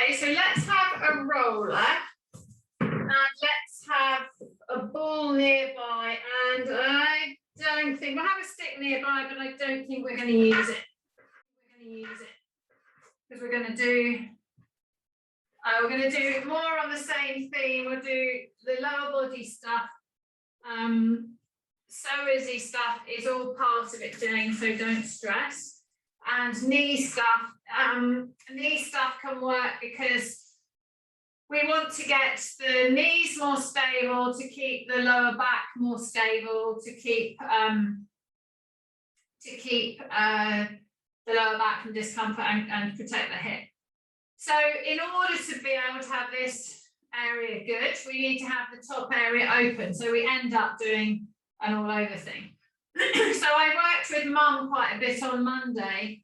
Okay, so let's have a roller and let's have a ball nearby, and I don't think we'll have a stick nearby, but I don't think we're going to use it. Because we're going to do more on the same theme. We'll do the lower body stuff. Psoas stuff is all part of it doing, so don't stress. And knee stuff can work because we want to get the knees more stable, to keep the lower back more stable, to keep the lower back from discomfort and protect the hip. So in order to be able to have this area good, we need to have the top area open. So we end up doing an all over thing. So I worked with Mum quite a bit on Monday.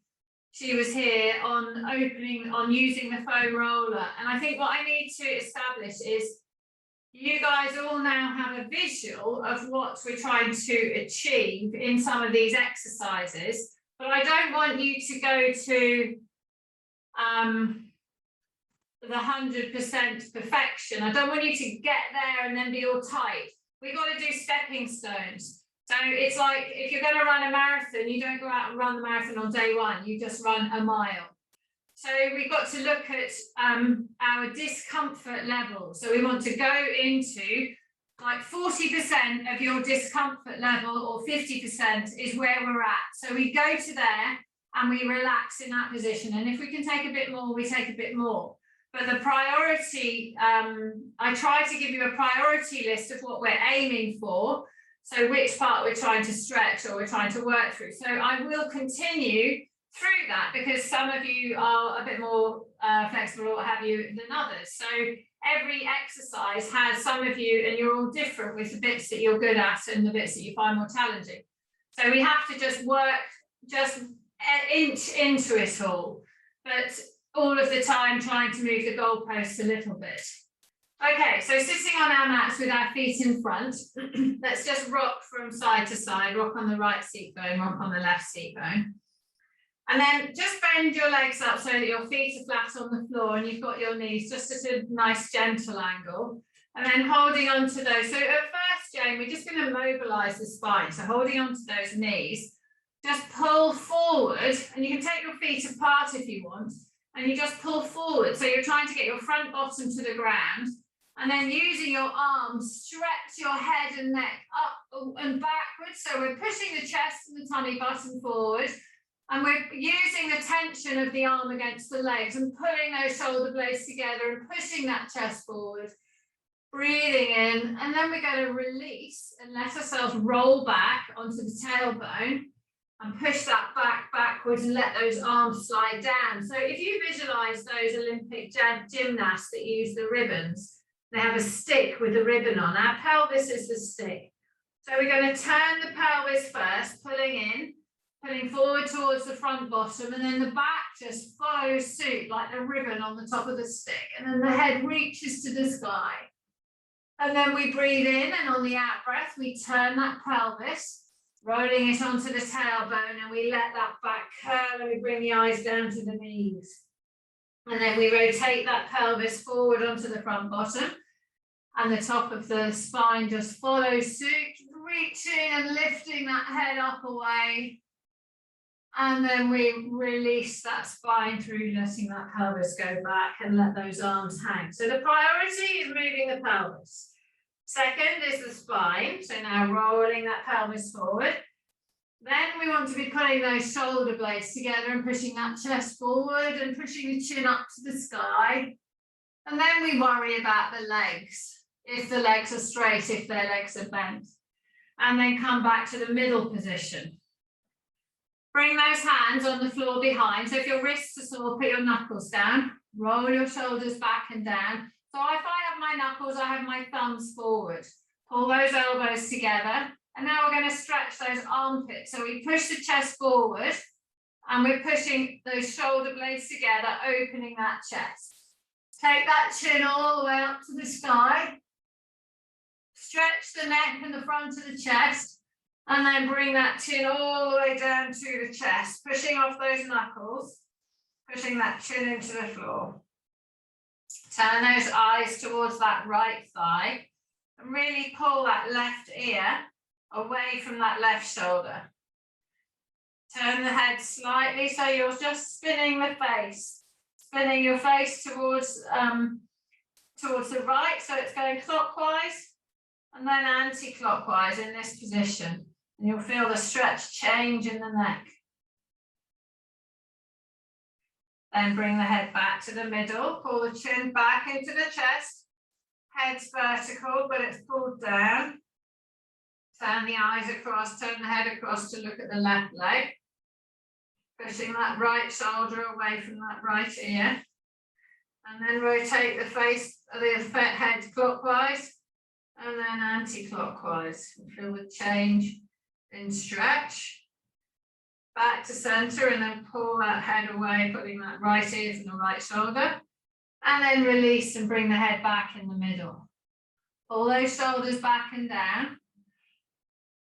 She was here on using the foam roller. And I think what I need to establish is you guys all now have a visual of what we're trying to achieve in some of these exercises. But I don't want you to go to the 100% perfection. I don't want you to get there and then be all tight. We've got to do stepping stones. So it's like if you're going to run a marathon, you don't go out and run the marathon on day one, you just run a mile. So we've got to look at our discomfort level. So we want to go into like 40% of your discomfort level, or 50% is where we're at. So we go to there and we relax in that position. And if we can take a bit more, we take a bit more. But the priority, I try to give you a priority list of what we're aiming for. So which part we're trying to stretch or we're trying to work through. So I will continue through that because some of you are a bit more flexible or what have you than others. So every exercise has some of you, and you're all different with the bits that you're good at and the bits that you find more challenging. So we have to just work, just inch into it all, but all of the time trying to move the goalposts a little bit. Okay, so sitting on our mats with our feet in front, let's just rock from side to side, rock on the right seat bone, rock on the left seat bone. And then just bend your legs up so that your feet are flat on the floor and you've got your knees just at a nice gentle angle. And then holding on to those. So at first, Jane, we're just going to mobilize the spine. So holding on to those knees, just pull forward, and you can take your feet apart if you want, and you just pull forward. So you're trying to get your front bottom to the ground. And then using your arms, stretch your head and neck up and backwards. So we're pushing the chest and the tummy button forward. And we're using the tension of the arm against the legs and pulling those shoulder blades together and pushing that chest forward. Breathing in. And then we're going to release and let ourselves roll back onto the tailbone and push that backwards and let those arms slide down. So if you visualize those Olympic gymnasts that use the ribbons, they have a stick with a ribbon on. Our pelvis is the stick. So we're going to turn the pelvis first, pulling in, pulling forward towards the front bottom, and then the back just follows suit like the ribbon on the top of the stick. And then the head reaches to the sky. And then we breathe in, and on the out breath, we turn that pelvis, rolling it onto the tailbone, and we let that back curl, and we bring the eyes down to the knees. And then we rotate that pelvis forward onto the front bottom, and the top of the spine just follows suit, reaching and lifting that head up away. And then we release that spine through letting that pelvis go back and let those arms hang. So the priority is moving the pelvis. Second is the spine. So now rolling that pelvis forward. Then we want to be pulling those shoulder blades together and pushing that chest forward and pushing the chin up to the sky. And then we worry about the legs, if the legs are straight, if their legs are bent. And then come back to the middle position. Bring those hands on the floor behind. So if your wrists are sore, put your knuckles down. Roll your shoulders back and down. So if I have my knuckles, I have my thumbs forward. Pull those elbows together. And now we're going to stretch those armpits. So we push the chest forward and we're pushing those shoulder blades together, opening that chest. Take that chin all the way up to the sky. Stretch the neck and the front of the chest. And then bring that chin all the way down to the chest, pushing off those knuckles, pushing that chin into the floor. Turn those eyes towards that right thigh and really pull that left ear away from that left shoulder. Turn the head slightly so you're just spinning the face, spinning your face towards the right, so it's going clockwise and then anti-clockwise in this position. And you'll feel the stretch change in the neck. Then bring the head back to the middle, pull the chin back into the chest, head's vertical, but it's pulled down. Turn the eyes across, turn the head across to look at the left leg. Pushing that right shoulder away from that right ear. And then rotate the face, the head clockwise and then anti-clockwise. Feel the change in stretch. Back to center and then pull that head away, putting that right ear from the right shoulder. And then release and bring the head back in the middle. Pull those shoulders back and down.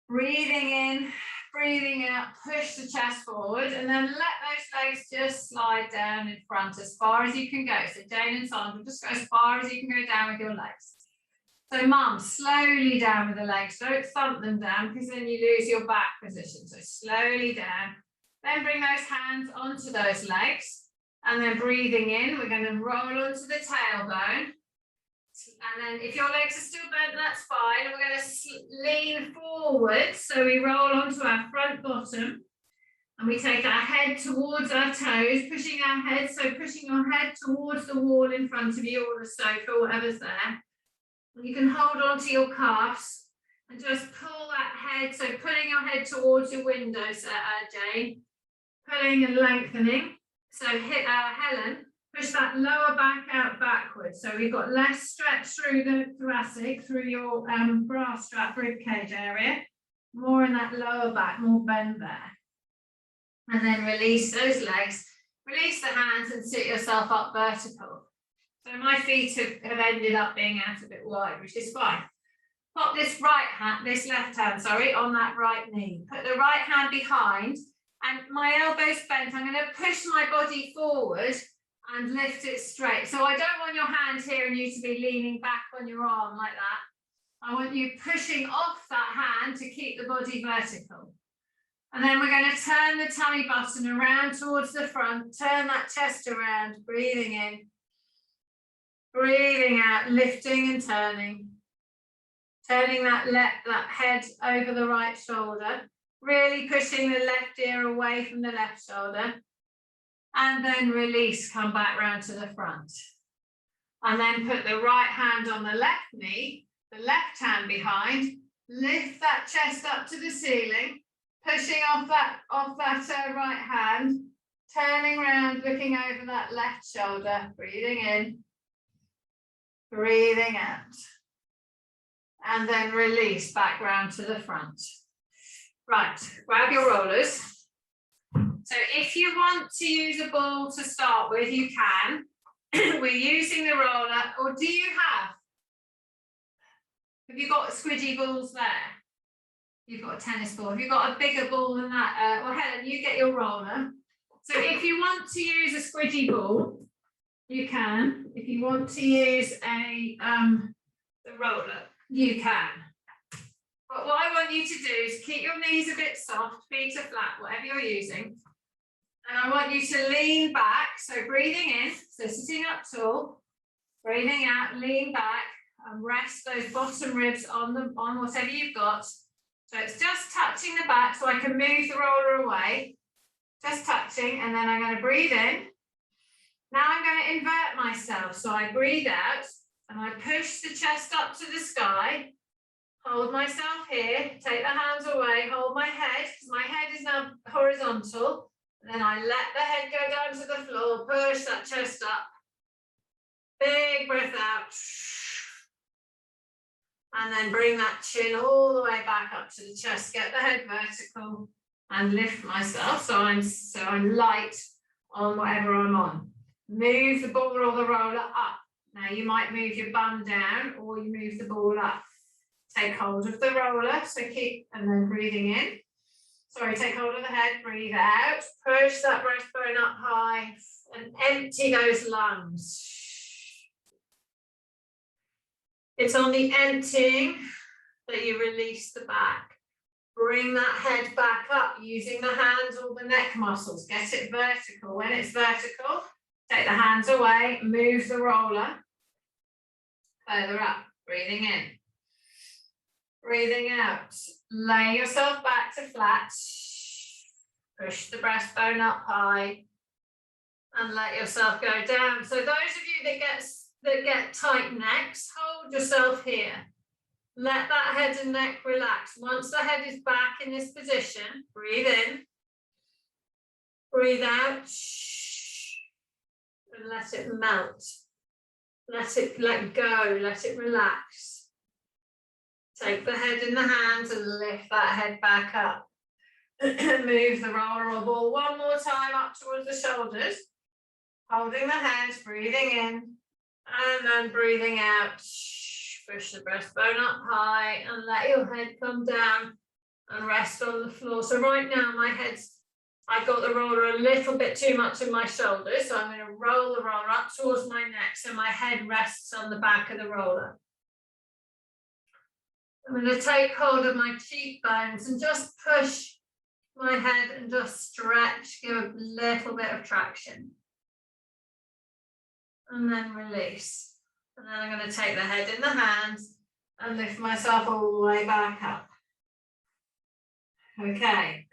Breathing in, breathing out, push the chest forward, and then let those legs just slide down in front as far as you can go. So Jane and Sandra, just go as far as you can go down with your legs. So mum, slowly down with the legs. Don't thump them down because then you lose your back position. So slowly down. Then bring those hands onto those legs. And then breathing in, we're going to roll onto the tailbone. And then if your legs are still bent, that's fine. And we're going to lean forward. So we roll onto our front bottom. And we take our head towards our toes, pushing our head. So pushing your head towards the wall in front of you or the sofa, whatever's there. And you can hold on to your calves and just pull that head. So pulling your head towards your window, Jane. Pulling and lengthening. So hit our Helen. Push that lower back out backwards. So we've got less stretch through the thoracic, through your bra strap rib cage area. More in that lower back, more bend there. And then release those legs. Release the hands and sit yourself up vertical. So my feet have ended up being out a bit wide, which is fine. Pop this left hand, on that right knee. Put the right hand behind and my elbows bent. I'm going to push my body forward and lift it straight. So I don't want your hand here and you to be leaning back on your arm like that. I want you pushing off that hand to keep the body vertical. And then we're going to turn the tummy button around towards the front, turn that chest around, breathing in, breathing out, lifting and turning. Turning that head over the right shoulder, really pushing the left ear away from the left shoulder. And then release, come back round to the front. And then put the right hand on the left knee, the left hand behind, lift that chest up to the ceiling, pushing off that right hand, turning around, looking over that left shoulder, breathing in, breathing out. And then release back round to the front. Right, grab your rollers. So if you want to use a ball to start with, you can. We're using the roller, or do you have you got squidgy balls there? You've got a tennis ball. Have you got a bigger ball than that? Well, Helen, you get your roller. So if you want to use a squidgy ball, you can. If you want to use the roller, you can. But what I want you to do is keep your knees a bit soft, feet are flat, whatever you're using. And I want you to lean back, so breathing in, so sitting up tall, breathing out, lean back, and rest those bottom ribs on whatever you've got. So it's just touching the back, so I can move the roller away, just touching, and then I'm going to breathe in. Now I'm going to invert myself, so I breathe out, and I push the chest up to the sky, hold myself here, take the hands away, hold my head, because my head is now horizontal. And then I let the head go down to the floor, push that chest up. Big breath out. And then bring that chin all the way back up to the chest, get the head vertical and lift myself. So I'm light on whatever I'm on. Move the ball or the roller up. Now you might move your bum down or you move the ball up. Take hold of the roller, so keep, and then breathing in. Take hold of the head, breathe out, push that breastbone up high and empty those lungs. It's on the emptying that you release the back. Bring that head back up using the hands or the neck muscles. Get it vertical. When it's vertical, take the hands away, move the roller further up, breathing in. Breathing out. Lay yourself back to flat. Push the breastbone up high and let yourself go down. So those of you that get tight necks, hold yourself here. Let that head and neck relax. Once the head is back in this position, breathe in, breathe out, and let it melt. Let go, let it relax. Take the head in the hands and lift that head back up. Move the roller or ball one more time up towards the shoulders. Holding the hands, breathing in, and then breathing out. Push the breastbone up high and let your head come down and rest on the floor. So right now I've got the roller a little bit too much in my shoulders, so I'm going to roll the roller up towards my neck so my head rests on the back of the roller. I'm going to take hold of my cheekbones and just push my head and just stretch, give a little bit of traction. And then release. And then I'm going to take the head in the hands and lift myself all the way back up. Okay.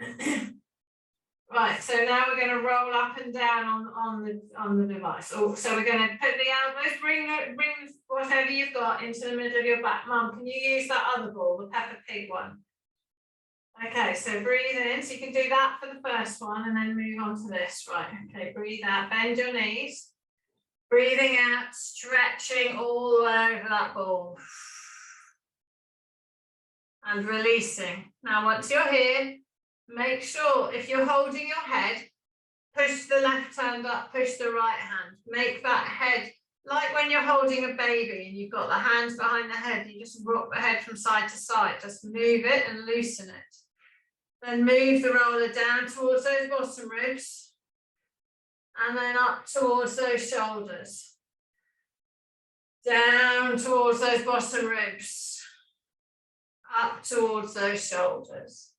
Right, so now we're going to roll up and down on the device. So we're going to put the elbows, bring whatever you've got into the middle of your back. Mum, can you use that other ball, the Peppa Pig one? Okay, so breathe in. So you can do that for the first one and then move on to this. Right, okay, breathe out, bend your knees. Breathing out, stretching all the way over that ball. And releasing. Now, once you're here, make sure if you're holding your head, push the left hand up, push the right hand. Make that head, like when you're holding a baby and you've got the hands behind the head, you just rock the head from side to side. Just move it and loosen it. Then move the roller down towards those bottom ribs. And then up towards those shoulders. Down towards those bottom ribs. Up towards those shoulders.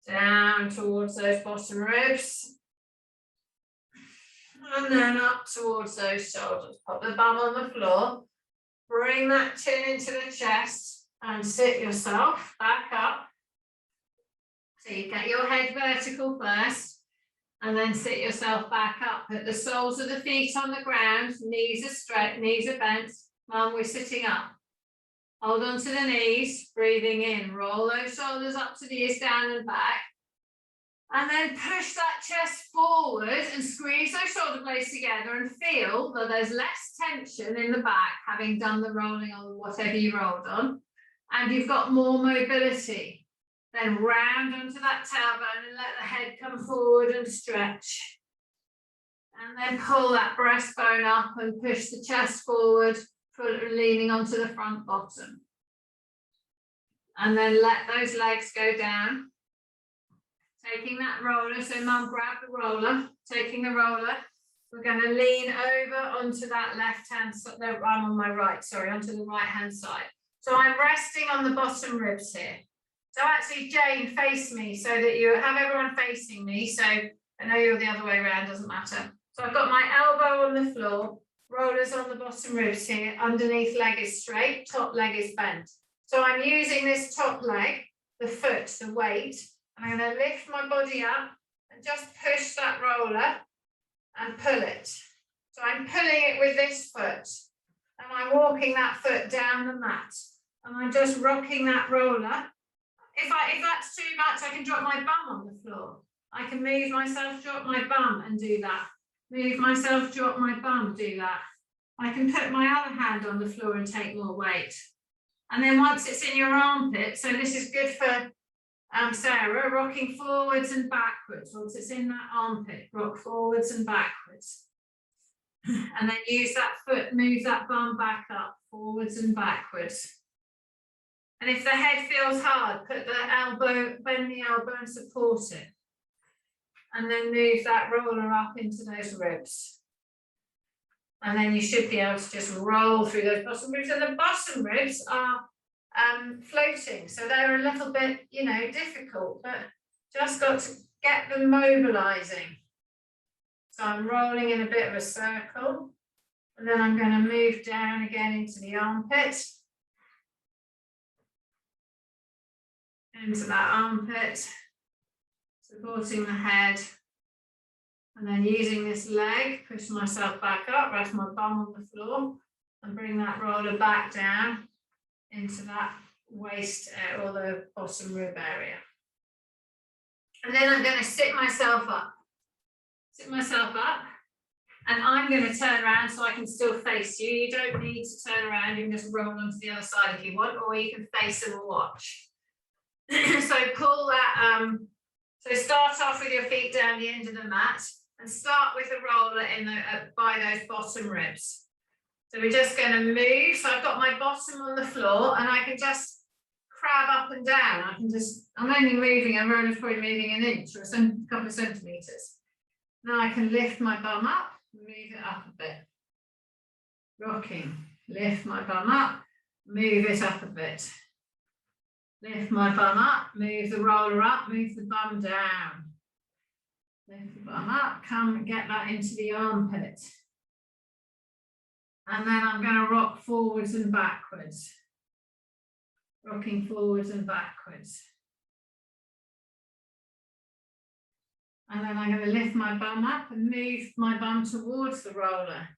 Down towards those bottom ribs. And then up towards those shoulders. Pop the bum on the floor. Bring that chin into the chest and sit yourself back up. So you get your head vertical first. And then sit yourself back up. Put the soles of the feet on the ground. Knees are straight, knees are bent. Mum, we're sitting up. Hold on to the knees. Breathing in. Roll those shoulders up to the ears, down and back. And then push that chest forward and squeeze those shoulder blades together and feel that there's less tension in the back, having done the rolling on whatever you rolled on. And you've got more mobility. Then round onto that tailbone and let the head come forward and stretch. And then pull that breastbone up and push the chest forward, leaning onto the front bottom. And then let those legs go down. Taking that roller, so Mum, grab the roller, taking the roller. We're going to lean over onto that left hand side, no, I'm on my right, sorry, onto the right hand side. So I'm resting on the bottom ribs here. So actually, Jane, face me so that you have everyone facing me. So I know you're the other way around, doesn't matter. So I've got my elbow on the floor, rollers on the bottom ribs here, underneath leg is straight, top leg is bent. So I'm using this top leg, the foot, the weight, and I'm going to lift my body up and just push that roller and pull it. So I'm pulling it with this foot and I'm walking that foot down the mat and I'm just rocking that roller. If that's too much, I can drop my bum on the floor. I can move myself, drop my bum and do that. Move myself, drop my bum, do that. I can put my other hand on the floor and take more weight. And then once it's in your armpit, so this is good for Sarah, rocking forwards and backwards. Once it's in that armpit, rock forwards and backwards. And then use that foot, move that bum back up, forwards and backwards. And if the head feels hard, put the elbow, bend the elbow and support it. And then move that roller up into those ribs. And then you should be able to just roll through those bottom ribs. And the bottom ribs are floating, so they're a little bit, you know, difficult, but just got to get them mobilizing. So I'm rolling in a bit of a circle, and then I'm going to move down again into the armpit, into that armpit, supporting the head, and then using this leg, push myself back up, rest my bum on the floor, and bring that roller back down into that waist or the bottom rib area. And then I'm going to sit myself up, and I'm going to turn around so I can still face you. You don't need to turn around, you can just roll onto the other side if you want, or you can face and watch. So pull that, so start off with your feet down the end of the mat, and start with the roller in the by those bottom ribs. So we're just going to move. So I've got my bottom on the floor, and I can just crab up and down. I'm only moving, a roller's probably moving an inch or a couple of centimeters. Now I can lift my bum up, move it up a bit. Rocking, lift my bum up, move it up a bit. Lift my bum up, move the roller up, move the bum down. Lift the bum up, come and get that into the armpit. And then I'm going to rock forwards and backwards. Rocking forwards and backwards. And then I'm going to lift my bum up and move my bum towards the roller.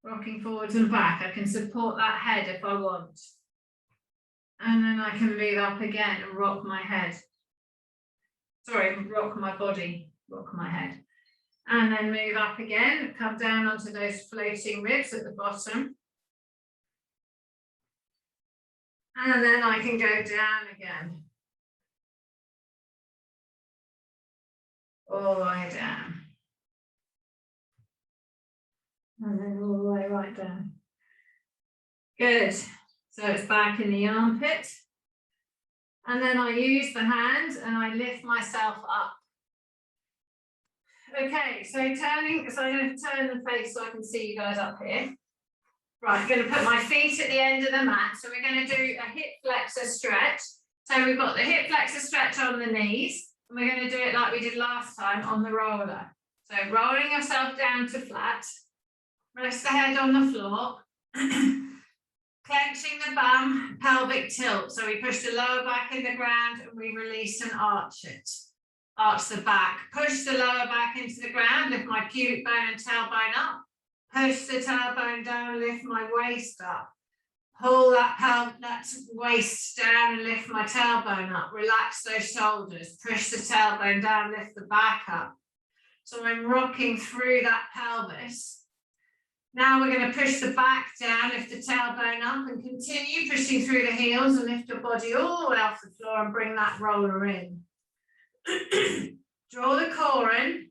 Rocking forwards and back. I can support that head if I want. And then I can move up again and rock my head. Sorry, rock my body, rock my head. And then move up again, come down onto those floating ribs at the bottom. And then I can go down again. All the way down. And then all the way right down. Good. So it's back in the armpit. And then I use the hand and I lift myself up. Okay, so I'm going to turn the face so I can see you guys up here. Right, I'm going to put my feet at the end of the mat. So we're going to do a hip flexor stretch. So we've got the hip flexor stretch on the knees, and we're going to do it like we did last time on the roller. So rolling yourself down to flat, rest the head on the floor, clenching the bum, pelvic tilt. So we push the lower back in the ground and we release and arch it. Arch the back, push the lower back into the ground, lift my pubic bone and tailbone up, push the tailbone down, lift my waist up, pull that waist down and lift my tailbone up, relax those shoulders, push the tailbone down, lift the back up. So I'm rocking through that pelvis. Now we're going to push the back down, lift the tailbone up and continue pushing through the heels and lift your body all the way off the floor and bring that roller in. Draw the core in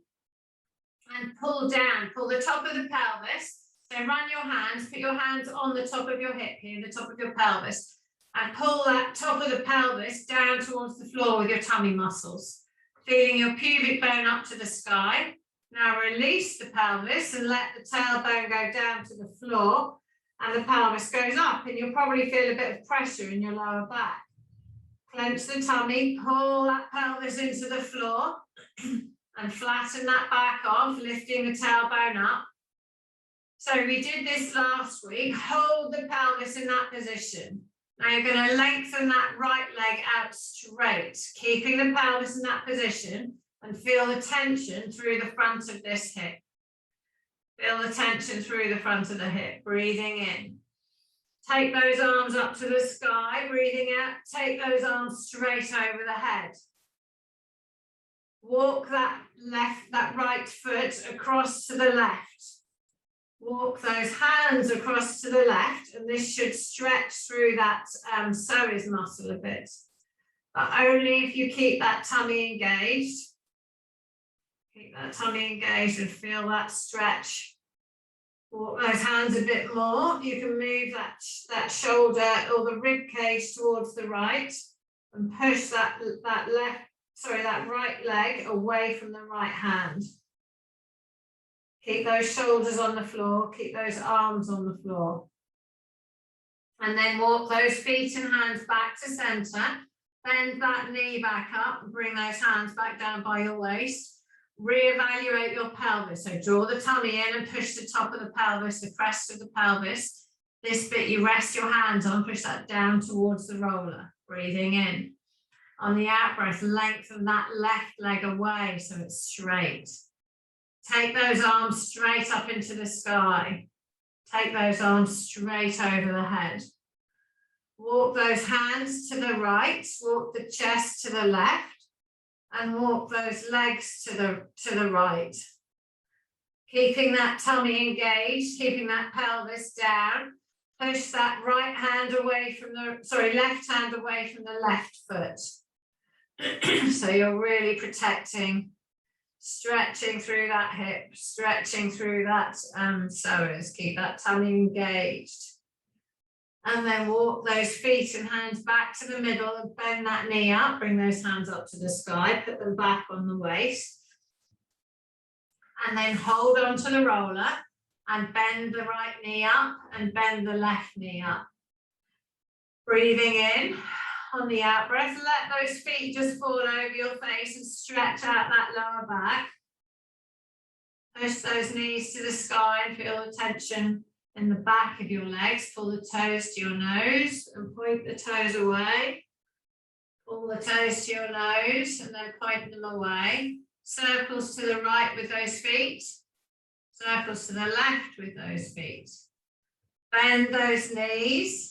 and pull down, pull the top of the pelvis. So run your hands, put your hands on the top of your hip here, the top of your pelvis, and pull that top of the pelvis down towards the floor with your tummy muscles. Feeling your pubic bone up to the sky. Now release the pelvis and let the tailbone go down to the floor and the pelvis goes up, and you'll probably feel a bit of pressure in your lower back. Clench the tummy, pull that pelvis into the floor and flatten that back off, lifting the tailbone up. So we did this last week. Hold the pelvis in that position. Now you're going to lengthen that right leg out straight, keeping the pelvis in that position, and feel the tension through the front of this hip. Feel the tension through the front of the hip, breathing in. Take those arms up to the sky, breathing out. Take those arms straight over the head. Walk that right foot across to the left. Walk those hands across to the left, and this should stretch through that psoas muscle a bit. But only if you keep that tummy engaged. Keep that tummy engaged and feel that stretch. Walk those hands a bit more. You can move that shoulder or the rib cage towards the right and push that right leg away from the right hand. Keep those shoulders on the floor, keep those arms on the floor. And then walk those feet and hands back to center. Bend that knee back up and bring those hands back down by your waist. Reevaluate your pelvis. So draw the tummy in and push the top of the pelvis, the crest of the pelvis. This bit you rest your hands on, push that down towards the roller. Breathing in. On the out breath, lengthen that left leg away so it's straight. Take those arms straight up into the sky. Take those arms straight over the head. Walk those hands to the right, walk the chest to the left, and walk those legs to the right. Keeping that tummy engaged, keeping that pelvis down. Push that right hand away from left hand away from the left foot. So you're really protecting, stretching through that hip, stretching through that psoas. Keep that tummy engaged. And then walk those feet and hands back to the middle and bend that knee up. Bring those hands up to the sky, put them back on the waist. And then hold on to the roller and bend the right knee up and bend the left knee up. Breathing in. On the out breath, let those feet just fall over your face and stretch out that lower back. Push those knees to the sky and feel the tension in the back of your legs. Pull the toes to your nose and point the toes away. Pull the toes to your nose and then point them away. Circles to the right with those feet. Circles to the left with those feet. Bend those knees.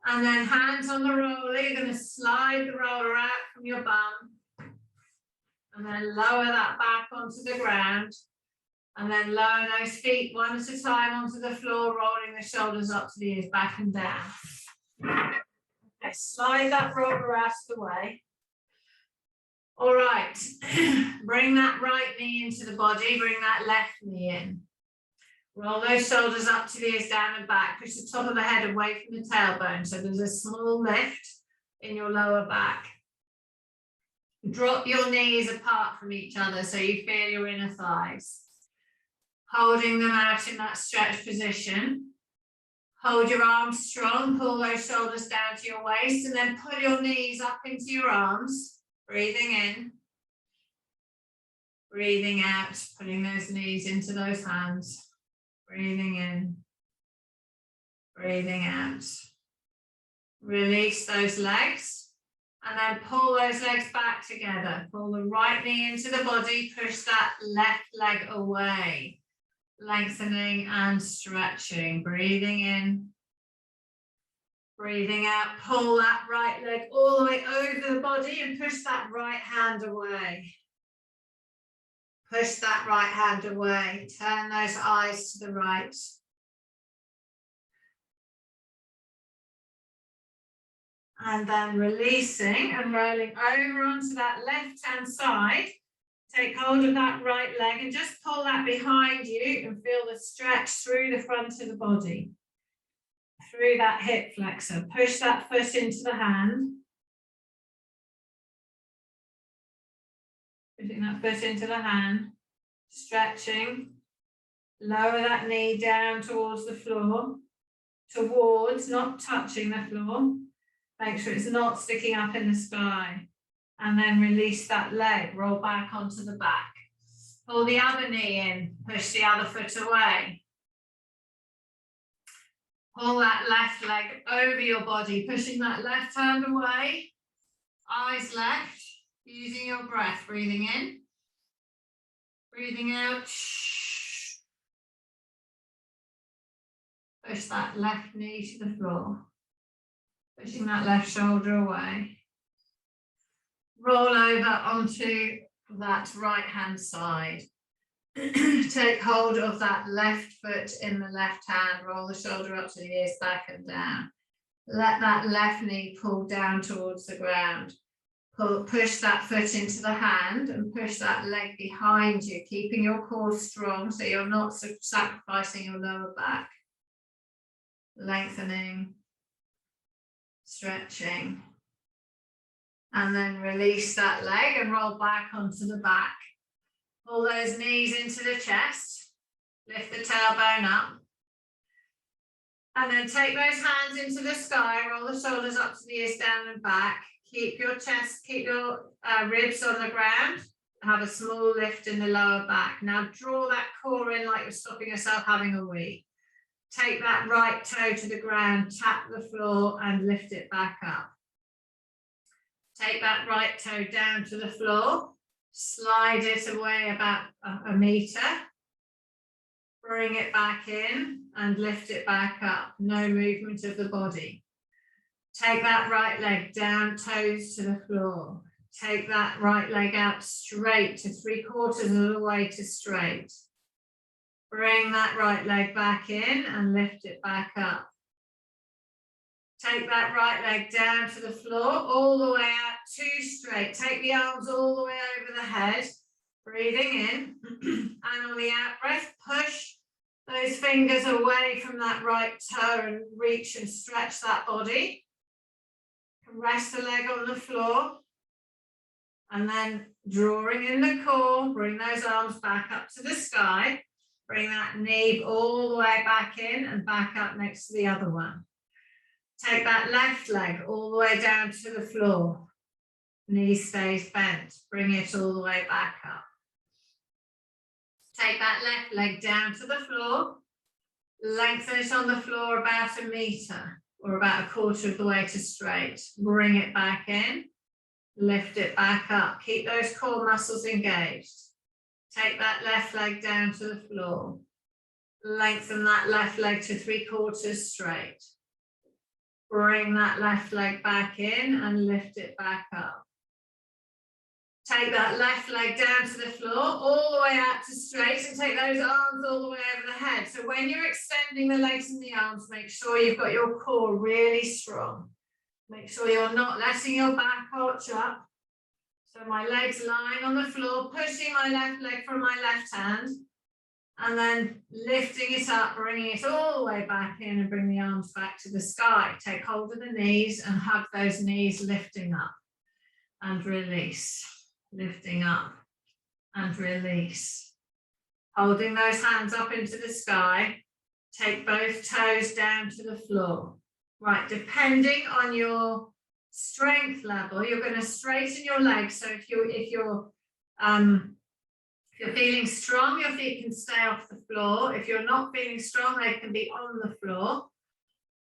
And then hands on the roller, you're going to slide the roller out from your bum. And then lower that back onto the ground. And then lower those feet one at a time onto the floor, rolling the shoulders up to the ears, back and down. Okay, slide that roller out of the way. All right, bring that right knee into the body, bring that left knee in. Roll those shoulders up to the ears, down and back. Push the top of the head away from the tailbone. So there's a small lift in your lower back. Drop your knees apart from each other so you feel your inner thighs. Holding them out in that stretch position. Hold your arms strong. Pull those shoulders down to your waist and then pull your knees up into your arms. Breathing in. Breathing out. Putting those knees into those hands. Breathing in, breathing out. Release those legs and then pull those legs back together. Pull the right knee into the body, push that left leg away. Lengthening and stretching. Breathing in, breathing out. Pull that right leg all the way over the body and push that right hand away. Push that right hand away. Turn those eyes to the right. And then releasing and rolling over onto that left-hand side. Take hold of that right leg and just pull that behind you and feel the stretch through the front of the body. Through that hip flexor. Push that foot into the hand. Putting that foot into the hand, stretching, lower that knee down towards the floor, not touching the floor. Make sure it's not sticking up in the sky. And then release that leg, roll back onto the back. Pull the other knee in, push the other foot away. Pull that left leg over your body, pushing that left hand away, eyes left. Using your breath, breathing in, breathing out. Push that left knee to the floor. Pushing that left shoulder away. Roll over onto that right hand side. Take hold of that left foot in the left hand. Roll the shoulder up to the ears, back and down. Let that left knee pull down towards the ground. Push that foot into the hand and push that leg behind you, keeping your core strong so you're not sacrificing your lower back. Lengthening, stretching, and then release that leg and roll back onto the back. Pull those knees into the chest. Lift the tailbone up. And then take those hands into the sky. Roll the shoulders up to the ears, down and back. Keep your chest, keep your ribs on the ground. Have a small lift in the lower back. Now draw that core in like you're stopping yourself having a wee. Take that right toe to the ground, tap the floor and lift it back up. Take that right toe down to the floor, slide it away about a meter, bring it back in and lift it back up. No movement of the body. Take that right leg down, toes to the floor. Take that right leg out straight to 3/4 of the way to straight. Bring that right leg back in and lift it back up. Take that right leg down to the floor, all the way out to straight. Take the arms all the way over the head, breathing in. And on the out breath, push those fingers away from that right toe and reach and stretch that body. Rest the leg on the floor. And then drawing in the core, bring those arms back up to the sky. Bring that knee all the way back in and back up next to the other one. Take that left leg all the way down to the floor. Knee stays bent. Bring it all the way back up. Take that left leg down to the floor. Lengthen it on the floor about a meter or about 1/4 of the way to straight. Bring it back in. Lift it back up. Keep those core muscles engaged. Take that left leg down to the floor. Lengthen that left leg to 3/4 straight. Bring that left leg back in and lift it back up. Take that left leg down to the floor, all the way out to straight, and take those arms all the way over the head. So when you're extending the legs and the arms, make sure you've got your core really strong. Make sure you're not letting your back arch up. So my legs lying on the floor, pushing my left leg from my left hand, and then lifting it up, bringing it all the way back in and bring the arms back to the sky. Take hold of the knees and hug those knees, lifting up and release, lifting up and release. Holding those hands up into the sky, take both toes down to the floor. Right, depending on your strength level, you're going to straighten your legs. So if you're feeling strong, your feet can stay off the floor. If you're not feeling strong, they can be on the floor.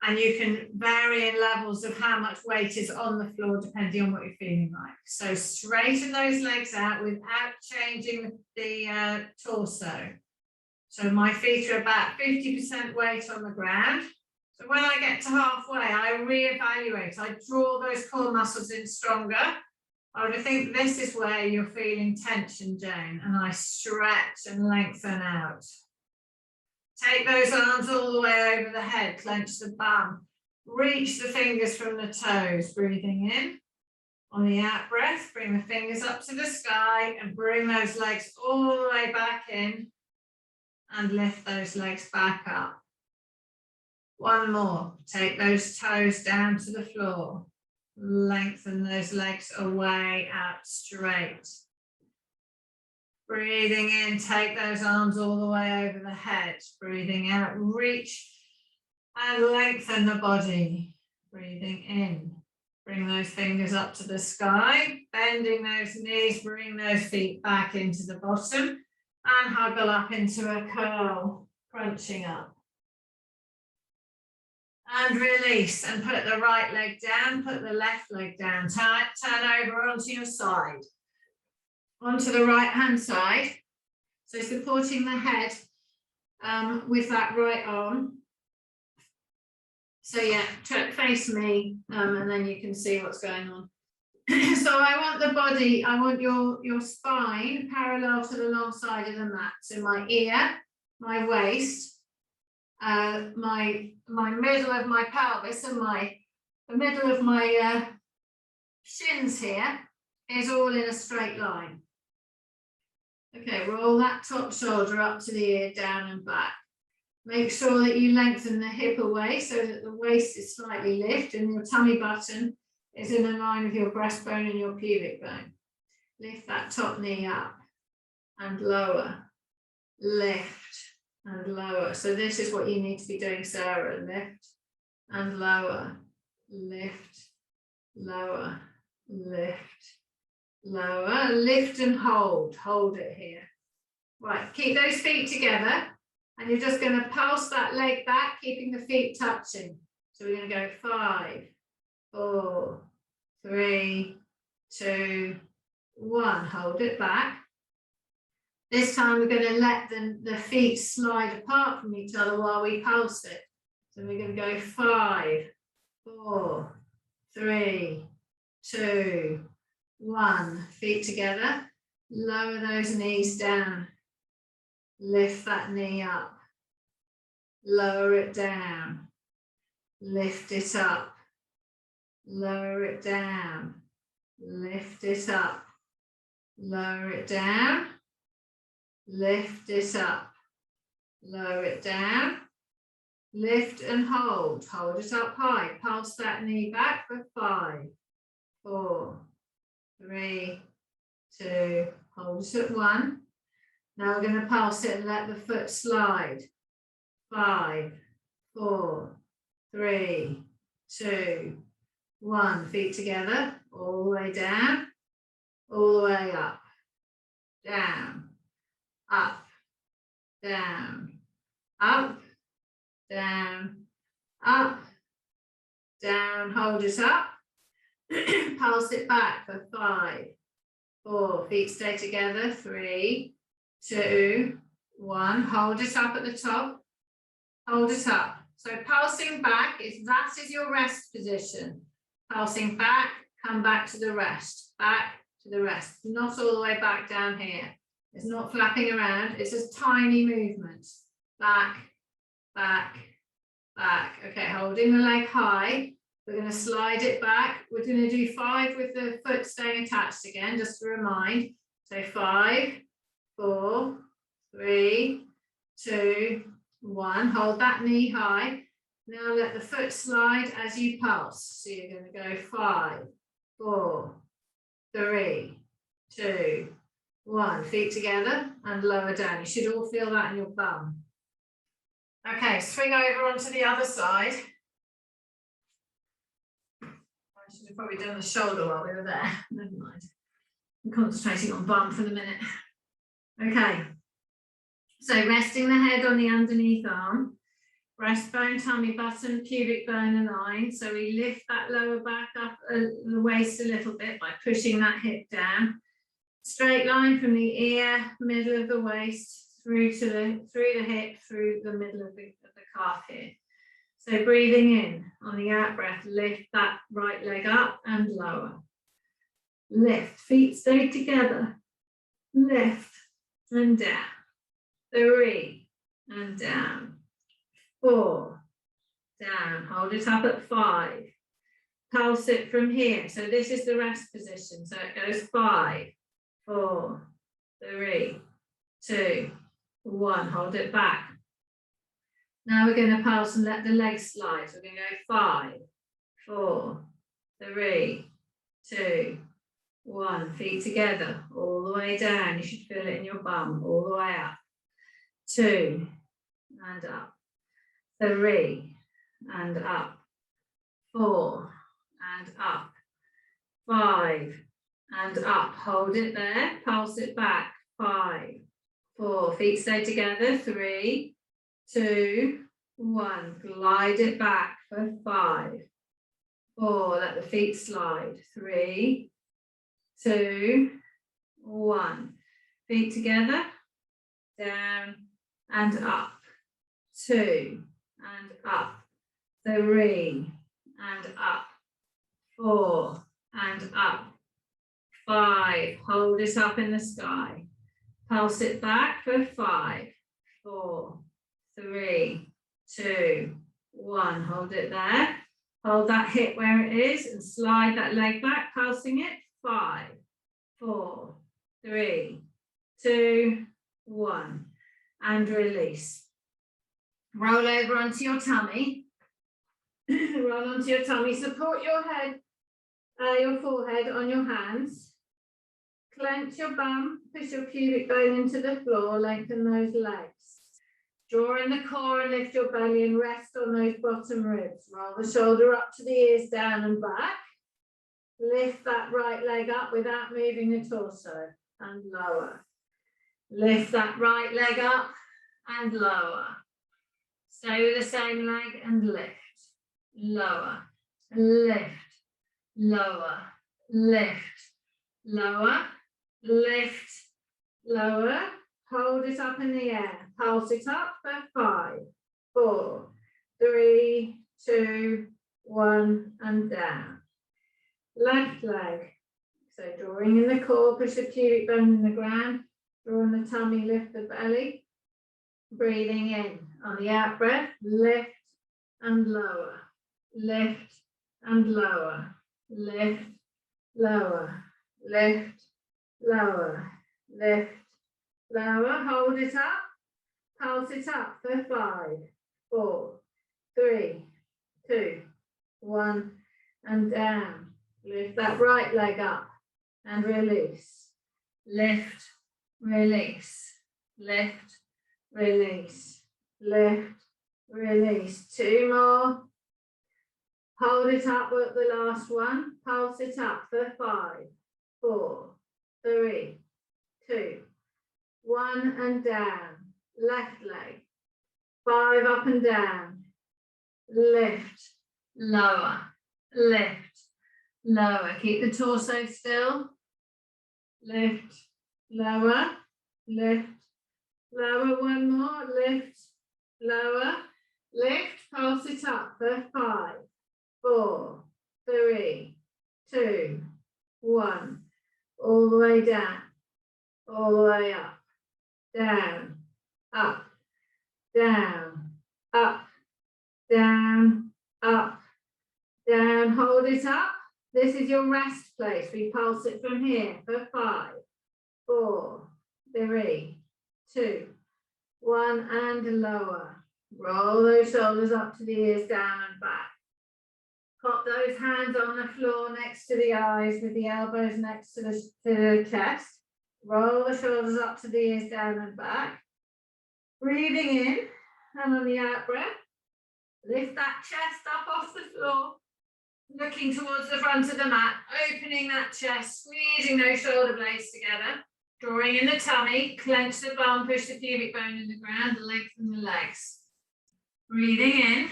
And you can vary in levels of how much weight is on the floor depending on what you're feeling like. So straighten those legs out without changing the torso. So my feet are about 50% weight on the ground. So when I get to halfway, I reevaluate. I draw those core muscles in stronger. I would think this is where you're feeling tension, Jane, and I stretch and lengthen out. Take those arms all the way over the head, clench the bum. Reach the fingers from the toes, breathing in. On the out breath, bring the fingers up to the sky and bring those legs all the way back in and lift those legs back up. One more. Take those toes down to the floor. Lengthen those legs away out straight. Breathing in, take those arms all the way over the head. Breathing out, reach and lengthen the body. Breathing in, bring those fingers up to the sky. Bending those knees, bring those feet back into the bottom and huggle up into a curl, crunching up. And release and put the right leg down, put the left leg down. Turn over onto your side. Onto the right hand side. So supporting the head with that right arm. So yeah, face me and then you can see what's going on. So I want the body, I want your spine parallel to the long side of the mat. So my ear, my waist, my middle of my pelvis and the middle of my shins here is all in a straight line. Okay, roll that top shoulder up to the ear, down and back. Make sure that you lengthen the hip away so that the waist is slightly lifted and your tummy button is in line with your breastbone and your pubic bone. Lift that top knee up. and lower, lift and lower. So this is what you need to be doing, Sarah. Lift and lower, lift, lower, lift, lower, lift and hold it here. Right, keep those feet together, and you're just going to pulse that leg back, keeping the feet touching. So we're going to go 5, 4, 3, 2, 1. Hold it back. This time we're going to let the feet slide apart from each other while we pulse it. So we're going to go 5, 4, 3, 2, 1. Feet together. Lower those knees down. Lift that knee up. Lower it down. Lift it up. Lower it down. Lift it up. Lower it down. Lift it up. Lower it down. Lift and hold. Hold it up high. Pulse that knee back for 5, 4, 3, 2. Hold it at 1. Now we're going to pulse it and let the foot slide. 5, 4, 3, 2, 1. Feet together. All the way down. All the way up. Down. Up. Down. Up. Down. Up. Down. Hold it up. Pulse it back for 5, 4. Feet stay together. 3, 2, 1. Hold it up at the top. Hold it up. So pulsing back that is your rest position. Pulsing back, come back to the rest. Back to the rest. Not all the way back down here. It's not flapping around. It's just tiny movements. Back, back, back. Okay, holding the leg high. We're going to slide it back. We're going to do 5 with the foot staying attached again, just to remind. So 5, 4, 3, 2, 1. Hold that knee high. Now let the foot slide as you pulse. So you're going to go 5, 4, 3, 2, 1. Feet together and lower down. You should all feel that in your bum. Okay, swing over onto the other side. I should have probably done the shoulder while we were there. Never mind. I'm concentrating on bum for the minute. Okay. So resting the head on the underneath arm. Breastbone, tummy button, pubic bone aligned. So we lift that lower back up the waist a little bit by pushing that hip down. Straight line from the ear, middle of the waist, through the hip, through the middle of the calf here. So breathing in on the out breath, lift that right leg up and lower. Lift, feet stay together. Lift and down. 3 and down. 4 down. Hold it up at 5. Pulse it from here. So this is the rest position. So it goes 5, 4, 3, 2, 1. Hold it back. Now we're going to pulse and let the legs slide. So we're going to go 5, 4, 3, 2, 1. Feet together, all the way down. You should feel it in your bum, all the way up. 2 and up. 3 and up. 4 and up. 5 and up. Hold it there. Pulse it back. 5, 4. Feet stay together. 3, 2, 1. Glide it back for 5, 4. Let the feet slide. 3, 2, 1. Feet together. Down and up. 2 and up. 3 and up. 4 and up. 5. Hold it up in the sky. Pulse it back for 5, 4, 3, 2, 1. Hold it there. Hold that hip where it is and slide that leg back, pulsing it. 5, 4, 3, 2, 1. And release. Roll over onto your tummy. Roll onto your tummy. Support your head, your forehead on your hands. Clench your bum, push your pubic bone into the floor, lengthen those legs. Draw in the core and lift your belly and rest on those bottom ribs. Roll the shoulder up to the ears, down and back. Lift that right leg up without moving the torso and lower. Lift that right leg up and lower. Stay with the same leg and lift. Lower, lift, lower, lift, lower, lift, lower. Hold it up in the air. Pulse it up for 5, 4, 3, 2, 1, and down. Left leg. So drawing in the core, push the pubic bone in the ground. Draw in the tummy, lift the belly. Breathing in. On the out breath, lift and lower. Lift and lower. Lift, lower. Lift, lower. Lift, lower. Hold it up. Pulse it up for 5, 4, 3, 2, 1, and down. Lift that right leg up and release. Lift, release. Lift, release. Lift, release. 2 more. Hold it up with the last one. Pulse it up for 5, 4, 3, 2, 1, and down. Left leg. 5 up and down. Lift, lower, lift, lower. Keep the torso still. Lift, lower, lift, lower. 1 more. Lift, lower, lift. Pulse it up for 5, 4, 3, 2, 1. All the way down, all the way up, down, up, down, up, down, up, down. Hold it up. This is your rest place. We pulse it from here for 5, 4, 3, 2, 1, and lower. Roll those shoulders up to the ears, down and back. Pop those hands on the floor next to the eyes with the elbows next to the chest. Roll the shoulders up to the ears, down and back. Breathing in, and on the out breath, lift that chest up off the floor, looking towards the front of the mat, opening that chest, squeezing those shoulder blades together, drawing in the tummy, clench the bum, push the pubic bone in the ground, lengthen the legs. Breathing in,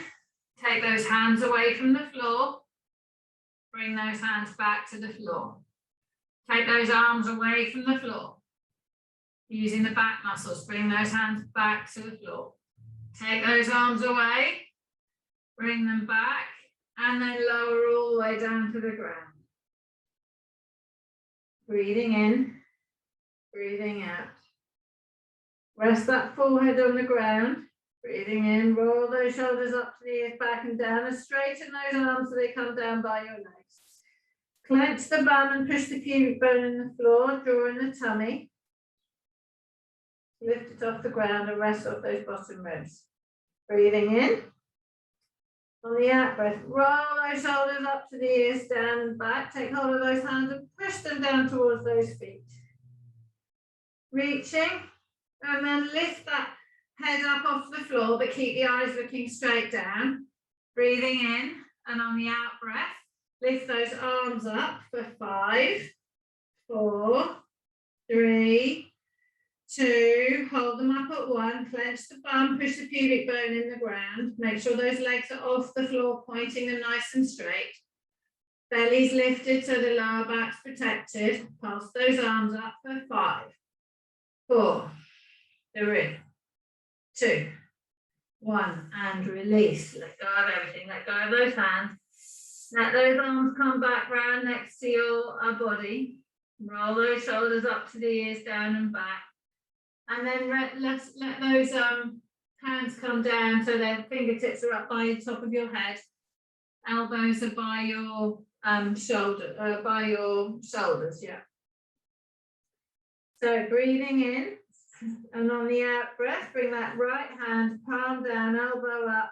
take those hands away from the floor, bring those hands back to the floor. Take those arms away from the floor. Using the back muscles, bring those hands back to the floor. Take those arms away, bring them back, and then lower all the way down to the ground. Breathing in, breathing out. Rest that forehead on the ground. Breathing in, roll those shoulders up to the ears, back and down, and straighten those arms so they come down by your legs. Clench the bum and push the pubic bone in the floor, draw in the tummy. Lift it off the ground and rest off those bottom ribs. Breathing in. On the out breath, roll those shoulders up to the ears, down and back. Take hold of those hands and push them down towards those feet. Reaching, and then lift that head up off the floor, but keep the eyes looking straight down. Breathing in, and on the out breath, lift those arms up for 5, 4, 3, 2, hold them up at 1, clench the bum, push the pubic bone in the ground, make sure those legs are off the floor, pointing them nice and straight. Belly's lifted so the lower back's protected. Pulse those arms up for 5, 4, 3, 2, 1, and release. Let go of everything, let go of those hands. Let those arms come back round next to your body. Roll those shoulders up to the ears, down and back. And then let those hands come down so their fingertips are up by the top of your head. Elbows are by your shoulders, yeah. So breathing in, and on the out breath, bring that right hand, palm down, elbow up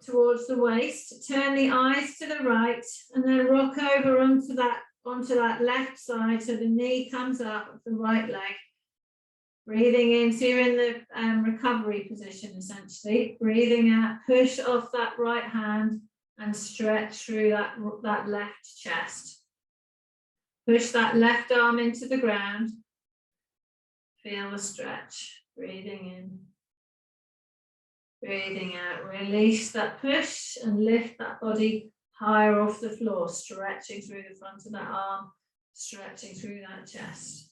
towards the waist. Turn the eyes to the right, and then rock over onto that onto that left side so the knee comes up of the right leg. Breathing in, so you're in the recovery position essentially. Breathing out, push off that right hand and stretch through that left chest. Push that left arm into the ground. Feel the stretch. Breathing in. Breathing out. Release that push and lift that body higher off the floor, stretching through the front of that arm, stretching through that chest.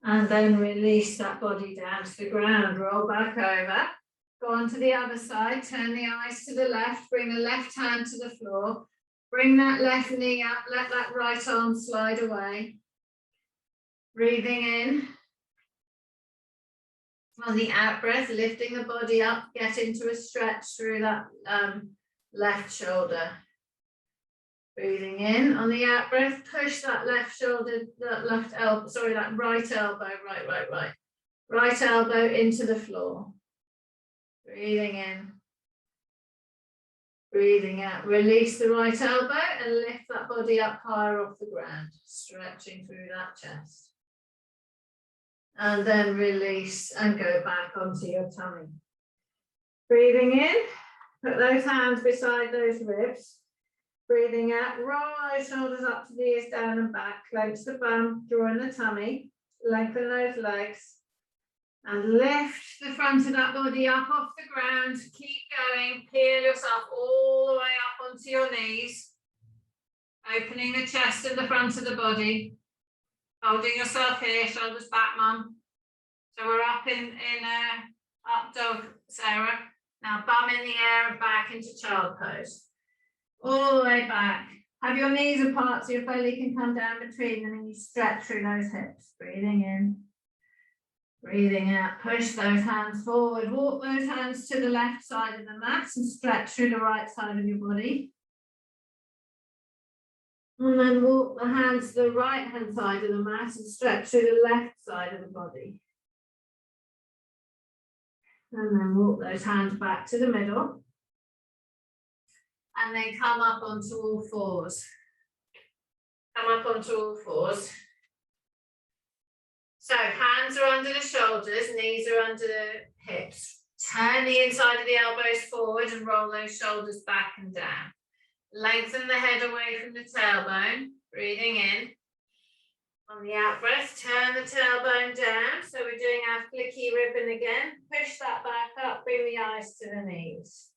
And then release that body down to the ground. Roll back over. Go on to the other side. Turn the eyes to the left. Bring the left hand to the floor. Bring that left knee up. Let that right arm slide away. Breathing in. On the out breath, lifting the body up. Get into a stretch through that left shoulder. Breathing in. On the out breath, push that left shoulder, that right elbow, right elbow into the floor. Breathing in. Breathing out. Release the right elbow and lift that body up higher off the ground, stretching through that chest. And then release and go back onto your tummy. Breathing in. Put those hands beside those ribs. Breathing out, roll those shoulders up to the ears, down and back. Clench the bum, draw in the tummy. Lengthen those legs. And lift the front of that body up off the ground. Keep going. Peel yourself all the way up onto your knees. Opening the chest and the front of the body. Holding yourself here, shoulders back, mum. So we're up in up dog, Sarah. Now bum in the air and back into child pose. All the way back. Have your knees apart so your belly can come down between them and you stretch through those hips. Breathing in. Breathing out. Push those hands forward. Walk those hands to the left side of the mat and stretch through the right side of your body. And then walk the hands to the right hand side of the mat and stretch through the left side of the body. And then walk those hands back to the middle. And then come up onto all fours. Come up onto all fours. So hands are under the shoulders, knees are under the hips. Turn the inside of the elbows forward and roll those shoulders back and down. Lengthen the head away from the tailbone. Breathing in. On the out breath, turn the tailbone down. So we're doing our flicky ribbon again. Push that back up, bring the eyes to the knees.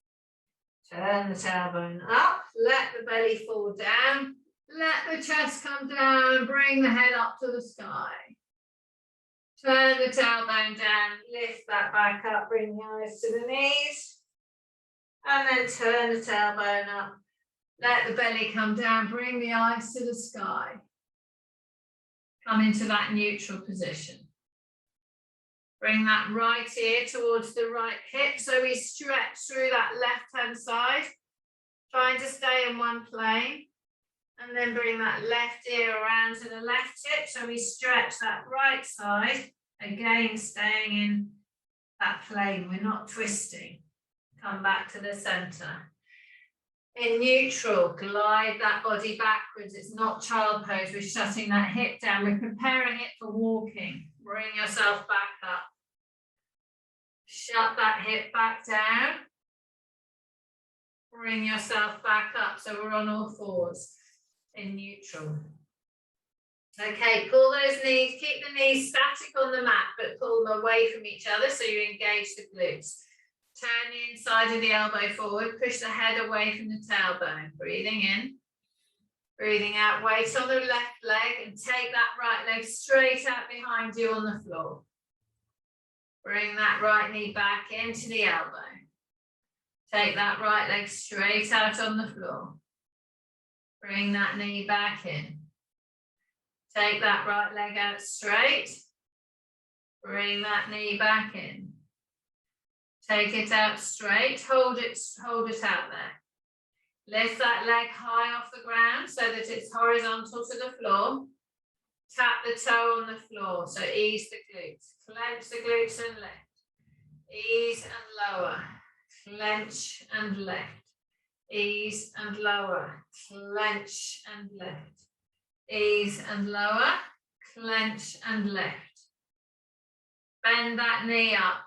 Turn the tailbone up, let the belly fall down, let the chest come down, bring the head up to the sky. Turn the tailbone down, lift that back up, bring the eyes to the knees. And then turn the tailbone up, let the belly come down, bring the eyes to the sky. Come into that neutral position. Bring that right ear towards the right hip, so we stretch through that left-hand side, trying to stay in one plane. And then bring that left ear around to the left hip, so we stretch that right side, again staying in that plane, we're not twisting. Come back to the center. In neutral, glide that body backwards, it's not child pose, we're shutting that hip down, we're preparing it for walking. Bring yourself back up. Shut that hip back down. Bring yourself back up. So we're on all fours in neutral. Okay, pull those knees, keep the knees static on the mat, but pull them away from each other so you engage the glutes. Turn the inside of the elbow forward, push the head away from the tailbone. Breathing in. Breathing out, weight on the left leg and take that right leg straight out behind you on the floor. Bring that right knee back into the elbow. Take that right leg straight out on the floor. Bring that knee back in. Take that right leg out straight. Bring that knee back in. Take it out straight, hold it out there. Lift that leg high off the ground so that it's horizontal to the floor. Tap the toe on the floor, so ease the glutes. Clench the glutes and lift. Ease and lower. Clench and lift. Ease and lower. Clench and lift. ease and lower, clench and lift. Bend that knee up.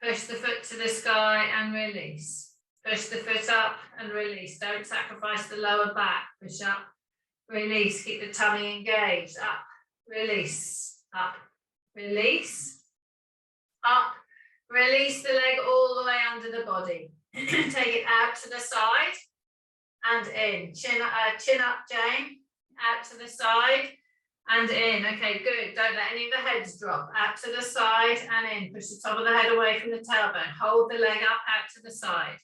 Push the foot to the sky and release. Push the foot up and release. Don't sacrifice the lower back. Push up, release. Keep the tummy engaged. Up, release, up, release, up. Release the leg all the way under the body. Take it out to the side and in. Chin up, Jane. Out to the side and in. Okay, good. Don't let any of the heads drop. Out to the side and in. Push the top of the head away from the tailbone. Hold the leg up out to the side.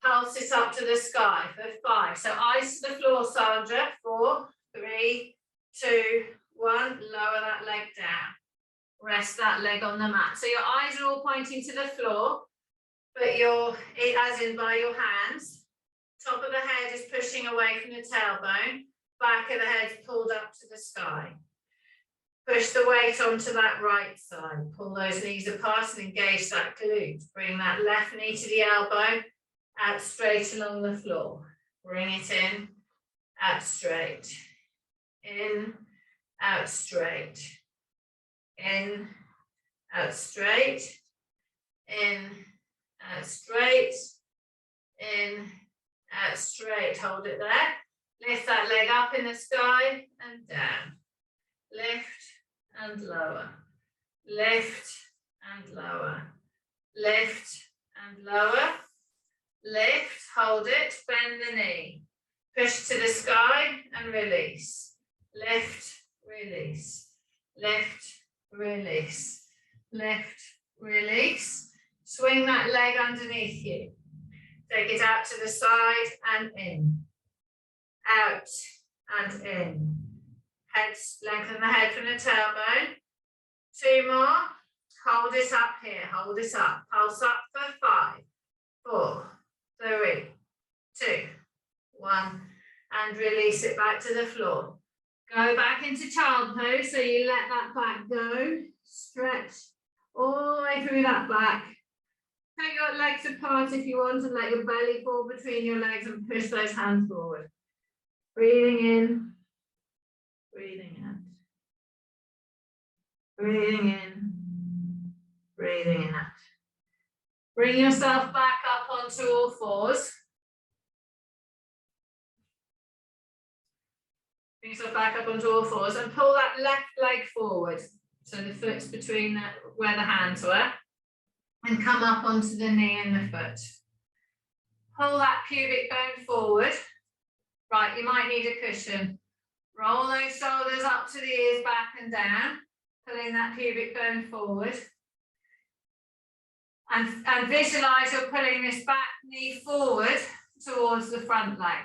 Pulse it up to the sky for 5. So eyes to the floor, Sandra. 4, 3, 2, 1. Lower that leg down. Rest that leg on the mat. So your eyes are all pointing to the floor, but you're, as in by your hands. Top of the head is pushing away from the tailbone. Back of the head is pulled up to the sky. Push the weight onto that right side. Pull those knees apart and engage that glute. Bring that left knee to the elbow. Out straight along the floor. Bring it in. Out straight. In. Out straight. In, out straight, in, out straight, in, out straight. Hold it there. Lift that leg up in the sky and down. Lift and lower. Lift and lower. Lift and lower. Lift, hold it, bend the knee. Push to the sky and release. Lift, release. Lift, release, lift, release. Swing that leg underneath you. Take it out to the side and in. Out and in. Lengthen the head from the tailbone. 2 more. Hold it up here. Hold it up. Pulse up for 5, 4, 3, 2, 1. And release it back to the floor. Go back into child pose, so you let that back go, stretch all the way through that back. Take your legs apart if you want and let your belly fall between your legs and push those hands forward. Breathing in, breathing out. Breathing in, breathing out. Bring yourself back up onto all fours. Bring yourself back up onto all fours and pull that left leg forward. So the foot's between where the hands were. And come up onto the knee and the foot. Pull that pubic bone forward. Right, you might need a cushion. Roll those shoulders up to the ears, back and down. Pulling that pubic bone forward. And visualize you're pulling this back knee forward towards the front leg.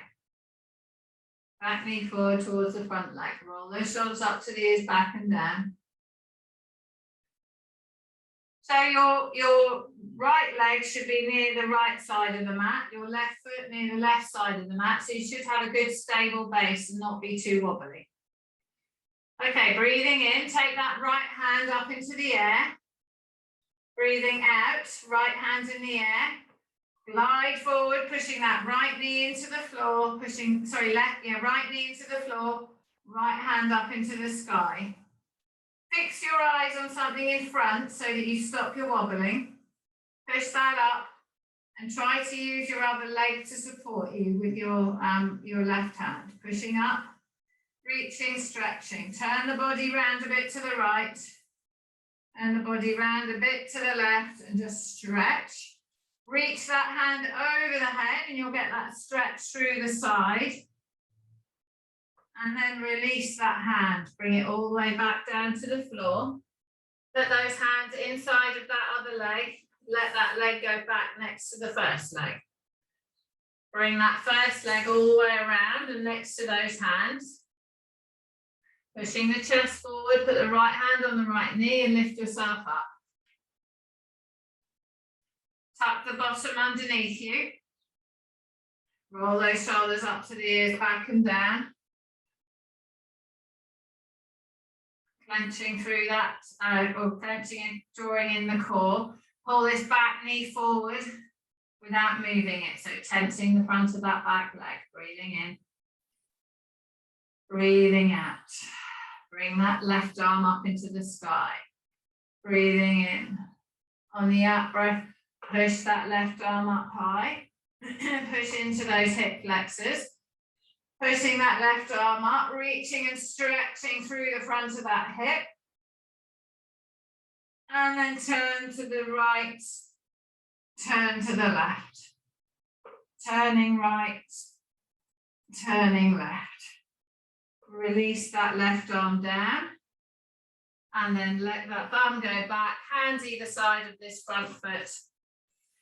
Back knee forward towards the front leg. Roll those shoulders up to the ears, back and down. So your right leg should be near the right side of the mat. Your left foot near the left side of the mat. So you should have a good stable base and not be too wobbly. Okay, breathing in. Take that right hand up into the air. Breathing out. Right hand in the air. Glide forward, pushing that right knee into the floor, right knee into the floor, right hand up into the sky. Fix your eyes on something in front so that you stop your wobbling. Push that up and try to use your other leg to support you with your left hand. Pushing up, reaching, stretching. Turn the body round a bit to the right and the body round a bit to the left and just stretch. Reach that hand over the head and you'll get that stretch through the side. And then release that hand. Bring it all the way back down to the floor. Put those hands inside of that other leg. Let that leg go back next to the first leg. Bring that first leg all the way around and next to those hands. Pushing the chest forward, put the right hand on the right knee and lift yourself up. Tuck the bottom underneath you. Roll those shoulders up to the ears, back and down. Clenching through that, or clenching and drawing in the core. Pull this back knee forward without moving it. So tensing the front of that back leg, breathing in. Breathing out. Bring that left arm up into the sky. Breathing in. On the out breath, push that left arm up high. Push into those hip flexors. Pushing that left arm up, reaching and stretching through the front of that hip. And then turn to the right, turn to the left. Turning right, turning left. Release that left arm down. And then let that bum go back, hands either side of this front foot.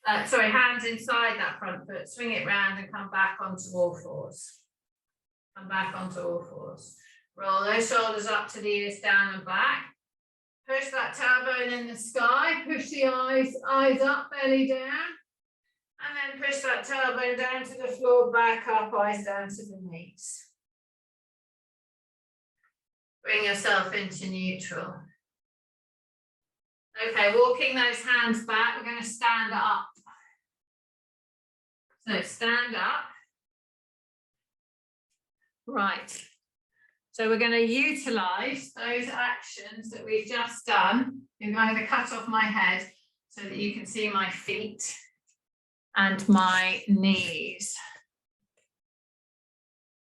Hands inside that front foot, swing it round and come back onto all fours. Come back onto all fours. Roll those shoulders up to the ears, down and back. Push that tailbone in the sky, push the eyes up, belly down. And then push that tailbone down to the floor, back up, eyes down to the knees. Bring yourself into neutral. Okay, walking those hands back, we're going to stand up. So stand up. Right. So we're going to utilize those actions that we've just done. I'm going to cut off my head so that you can see my feet and my knees.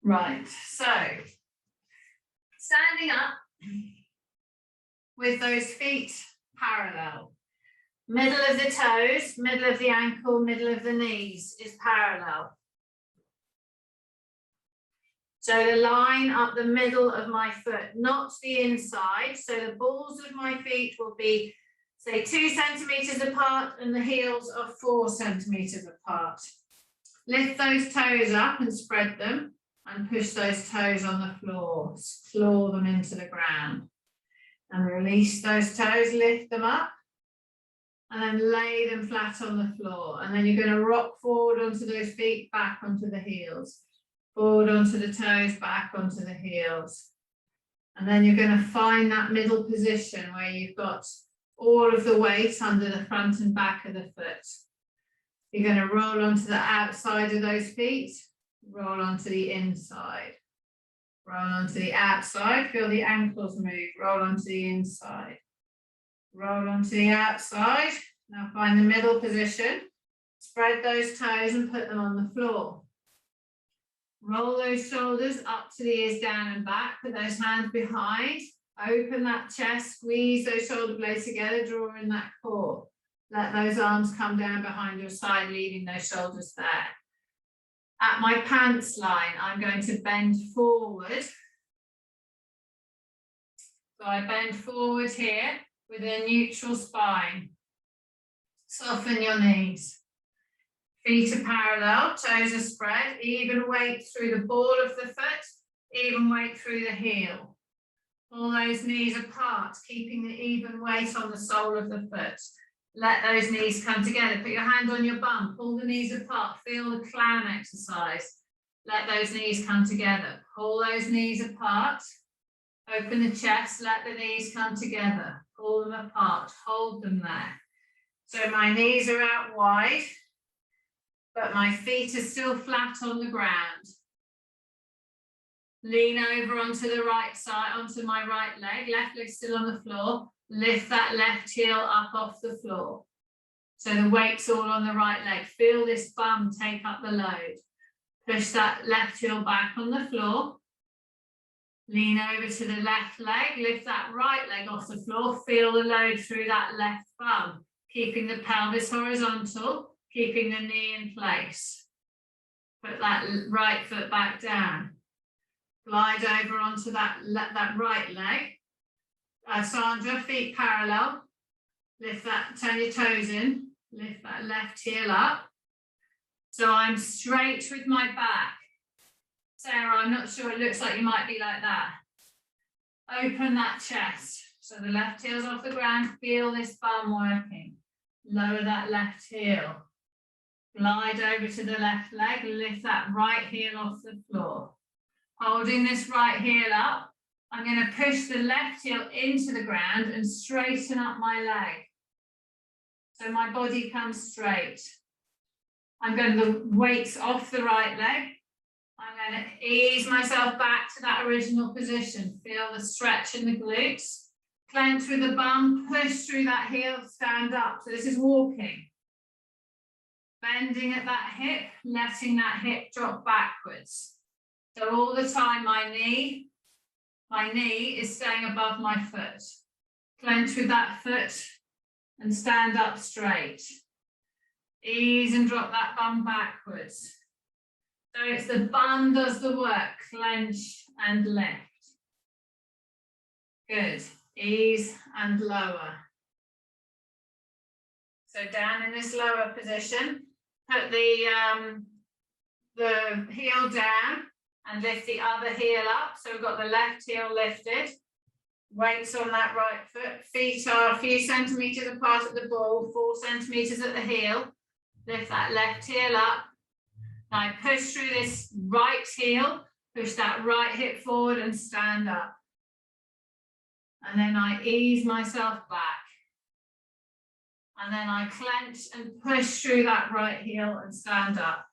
Right, so standing up with those feet parallel. Middle of the toes, middle of the ankle, middle of the knees is parallel. So the line up the middle of my foot, not the inside. So the balls of my feet will be, say, 2 centimeters apart and the heels are 4 centimeters apart. Lift those toes up and spread them and push those toes on the floor. Claw them into the ground. And release those toes, lift them up and then lay them flat on the floor. And then you're going to rock forward onto those feet, back onto the heels. Forward onto the toes, back onto the heels. And then you're going to find that middle position where you've got all of the weight under the front and back of the foot. You're going to roll onto the outside of those feet, roll onto the inside. Roll onto the outside, feel the ankles move, roll onto the inside. Roll onto the outside. Now find the middle position. Spread those toes and put them on the floor. Roll those shoulders up to the ears, down and back. Put those hands behind. Open that chest, squeeze those shoulder blades together, draw in that core. Let those arms come down behind your side, leaving those shoulders there. At my pants line, I'm going to bend forward. So I bend forward here with a neutral spine. Soften your knees. Feet are parallel, toes are spread, even weight through the ball of the foot, even weight through the heel. Pull those knees apart, keeping the even weight on the sole of the foot. Let those knees come together. Put your hand on your bum, pull the knees apart, feel the clown exercise. Let those knees come together. Pull those knees apart, open the chest, let the knees come together. Pull them apart, hold them there. So my knees are out wide, but my feet are still flat on the ground. Lean over onto the right side, onto my right leg, left leg still on the floor. Lift that left heel up off the floor. So the weight's all on the right leg. Feel this bum take up the load. Push that left heel back on the floor. Lean over to the left leg, lift that right leg off the floor. Feel the load through that left bum, keeping the pelvis horizontal. Keeping the knee in place. Put that right foot back down. Glide over onto that right leg. Sandra, feet parallel. Lift that, turn your toes in. Lift that left heel up. So I'm straight with my back. Sarah, I'm not sure, it looks like you might be like that. Open that chest. So the left heel's off the ground. Feel this bum working. Lower that left heel. Glide over to the left leg, lift that right heel off the floor. Holding this right heel up, I'm going to push the left heel into the ground and straighten up my leg. So my body comes straight. I'm going to the weights off the right leg, I'm going to ease myself back to that original position. Feel the stretch in the glutes. Clench with the bum, push through that heel, stand up. So this is walking. Bending at that hip, letting that hip drop backwards. So all the time my knee is staying above my foot. Clench with that foot and stand up straight. Ease and drop that bum backwards. So it's the bum does the work, clench and lift. Good. Ease and lower. So down in this lower position, put the heel down and lift the other heel up. So we've got the left heel lifted. Weights on that right foot. Feet are a few centimetres apart at the ball, 4 centimetres at the heel. Lift that left heel up. Now I push through this right heel, push that right hip forward and stand up. And then I ease myself back. And then I clench and push through that right heel and stand up.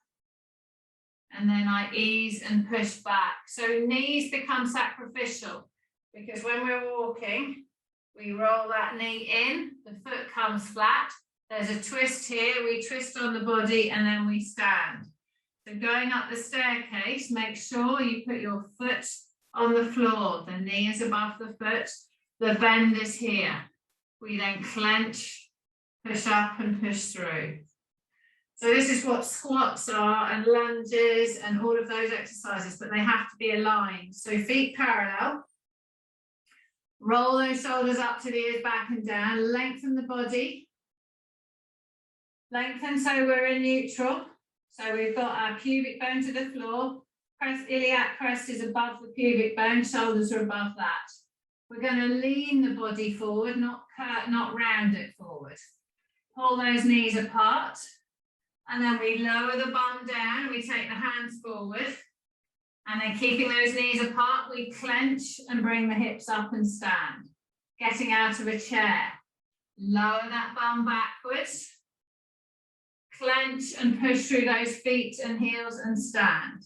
And then I ease and push back. So knees become sacrificial because when we're walking, we roll that knee in, the foot comes flat. There's a twist here, we twist on the body and then we stand. So going up the staircase, make sure you put your foot on the floor. The knee is above the foot, the bend is here. We then clench, push up and push through. So this is what squats are and lunges and all of those exercises, but they have to be aligned. So feet parallel. Roll those shoulders up to the ears, back and down. Lengthen the body. Lengthen so we're in neutral. So we've got our pubic bone to the floor. Iliac crest is above the pubic bone. Shoulders are above that. We're going to lean the body forward, not round it forward. Pull those knees apart. And then we lower the bum down. We take the hands forward. And then keeping those knees apart, we clench and bring the hips up and stand. Getting out of a chair. Lower that bum backwards. Clench and push through those feet and heels and stand.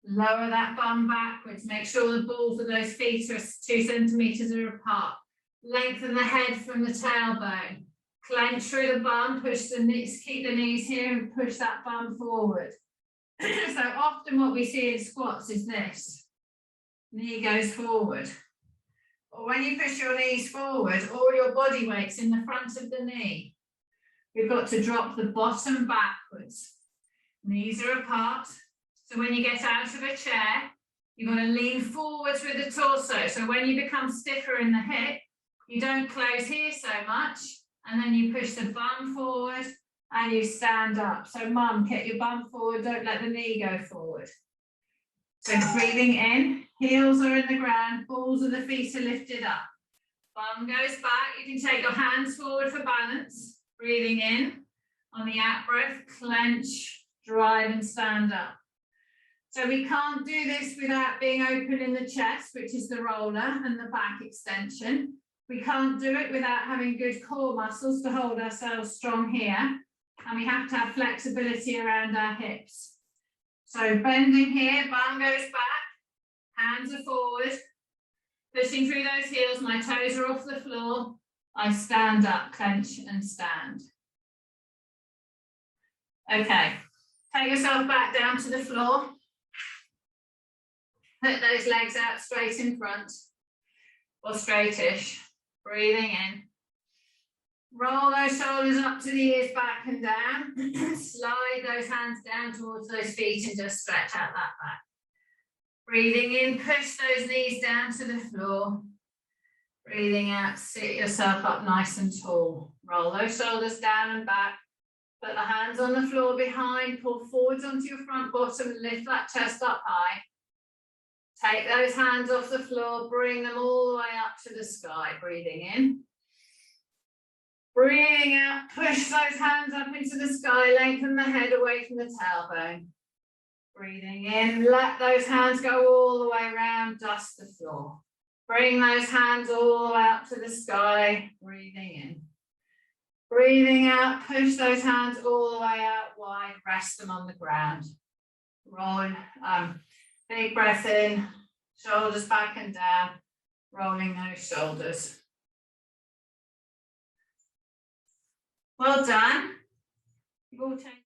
Lower that bum backwards. Make sure the balls of those feet are 2 centimetres apart. Lengthen the head from the tailbone. Clench through the bum, push the knees, keep the knees here and push that bum forward. So often what we see in squats is this. Knee goes forward. Or when you push your knees forward, all your body weight's in the front of the knee. We've got to drop the bottom backwards. Knees are apart. So when you get out of a chair, you're going to lean forwards with the torso. So when you become stiffer in the hip, you don't close here so much. And then you push the bum forward and you stand up. So mum, get your bum forward, don't let the knee go forward. So breathing in, heels are in the ground, balls of the feet are lifted up. Bum goes back, you can take your hands forward for balance. Breathing in, on the out breath, clench, drive and stand up. So we can't do this without being open in the chest, which is the roller and the back extension. We can't do it without having good core muscles to hold ourselves strong here. And we have to have flexibility around our hips. So bending here, bum goes back, hands are forward, pushing through those heels, my toes are off the floor. I stand up, clench and stand. Okay, take yourself back down to the floor. Put those legs out straight in front or straightish. Breathing in. Roll those shoulders up to the ears, back and down. Slide those hands down towards those feet and just stretch out that back. Breathing in, push those knees down to the floor. Breathing out, sit yourself up nice and tall. Roll those shoulders down and back. Put the hands on the floor behind. Pull forwards onto your front bottom and lift that chest up high. Take those hands off the floor, bring them all the way up to the sky. Breathing in. Breathing out, push those hands up into the sky, lengthen the head away from the tailbone. Breathing in, let those hands go all the way around, dust the floor. Bring those hands all the way up to the sky. Breathing in. Breathing out, push those hands all the way out wide, rest them on the ground. Rolling, big breath in, shoulders back and down, rolling those shoulders. Well done. You've all taken